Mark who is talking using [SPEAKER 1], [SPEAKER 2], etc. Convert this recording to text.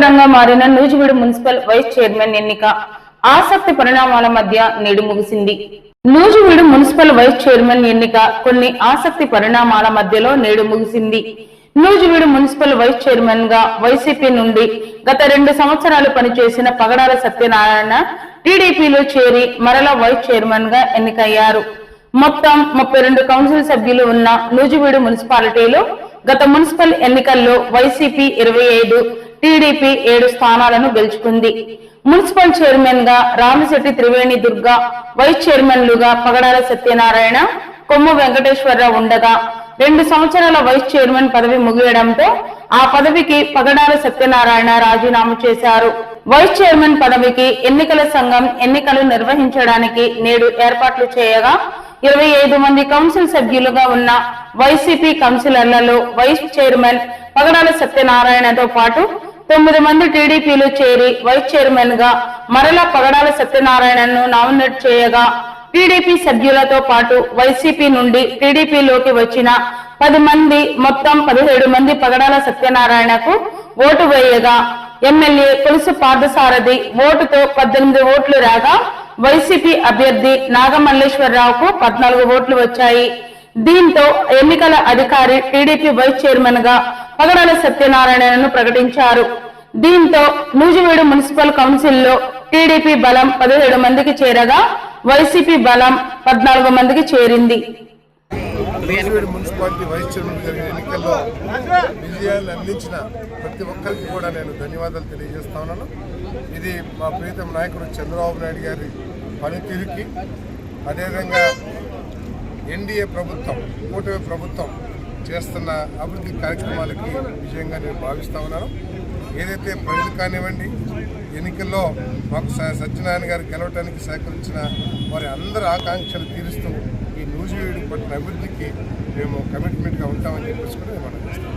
[SPEAKER 1] ఆసక్తికరంగా మారిన Nuzvid municipal vice chairman ఎన్నిక ఆసక్తి పరిణామాల మధ్య నేడు ముగిసింది. నూజివీడు మున్సిపల్ వైస్ చైర్మన్ ఎన్నిక కొన్ని ఆసక్తి పరిణామాల మధ్యలో నేడు ముగిసింది. నూజివీడు మున్సిపల్ వైస్ చైర్మన్ గా వైసీపీ నుండి గత 2 సంవత్సరాలు పనిచేసిన పగడాల సత్యనారాయణ టీడీపీలో చేరి మరలా వైస్ చైర్మన్ గా ఎన్నికయ్యారు. మొత్తం 32 కౌన్సిల్ సభ్యులు ఉన్న నూజివీడు మున్సిపాలిటీలో గత మున్సిపల్ ఎన్నికల్లో వైసీపీ 25, టీడీపీ 7 స్థానాలను గెలుచుకుంది. మున్సిపల్ చైర్మన్ గా రామిశెట్టి త్రివేణి దుర్గా, వైస్ చైర్మన్లుగా పగడాల సత్యనారాయణ, కొమ్ము వెంకటేశ్వరరావు ఉండగా 2 సంవత్సరాల వైస్ చైర్మన్ పదవి ముగియడంతో ఆ పదవికి పగడాల సత్యనారాయణ రాజీనామా చేశారు. వైస్ చైర్మన్ పదవికి ఎన్నికల సంఘం ఎన్నికలు నిర్వహించడానికి నేడు ఏర్పాట్లు చేయగా 25 మంది కౌన్సిల్ సభ్యులుగా ఉన్న వైసీపీ కౌన్సిలర్లలో వైస్ చైర్మన్ పగడాల సత్యనారాయణతో పాటు 9 మంది టీడీపీలో చేరి వైస్ చైర్మన్ గా మరలా పగడాల సత్యనారాయణను నామినేట్ చేయగా, టీడీపీ సభ్యులతో పాటు వైసీపీ నుండి టీడీపీలోకి వచ్చిన 10 మంది మొత్తం 17 మంది పగడాల సత్యనారాయణకు ఓటు వేయగా, ఎమ్మెల్యే కొలుసు పార్థసారథి ఓటుతో 18 ఓట్లు రాగా, వైసీపీ అభ్యర్థి నాగమల్లేశ్వరరావుకు 14 ఓట్లు వచ్చాయి. దీంతో ఎన్నికల అధికారి టీడీపీ వైస్ చైర్మన్ గా పగడాల సత్యనారాయణను ప్రకటించారు. దీంతో నూజివీడు మున్సిపల్ కౌన్సిల్లో టీడీపీ బలం 17 మందికి చేరగా, వైసీపీ బలం 14 మందికి చేరింది.
[SPEAKER 2] నూజివీడు మున్సిపాలిటీ వైస్ చైర్మన్ జరిగిన ఎన్నికల్లో విజయాన్ని అందించిన ప్రతి ఒక్కరికి కూడా నేను ధన్యవాదాలు తెలియజేస్తా ఉన్నాను. ఇది మా ప్రీతం నాయకుడు చంద్రబాబు నాయుడు గారి పనితీరుకి, అదేవిధంగా ఎన్డీఏ ప్రభుత్వం, కూటమి ప్రభుత్వం చేస్తున్న అభివృద్ధి కార్యక్రమాలకి విజయంగా నేను భావిస్తా ఉన్నాను. ఏదైతే ప్రజలు కానివ్వండి, ఎన్నికల్లో మాకు సత్యనారాయణ గారు గెలవడానికి సహకరించిన వారి అందరి ఆకాంక్షలు తీరుస్తూ ఈ నూజివీడు పట్టిన అభివృద్ధికి మేము కమిట్మెంట్గా ఉంటామని చెప్పేసి కూడా నేను మనం చేస్తాం.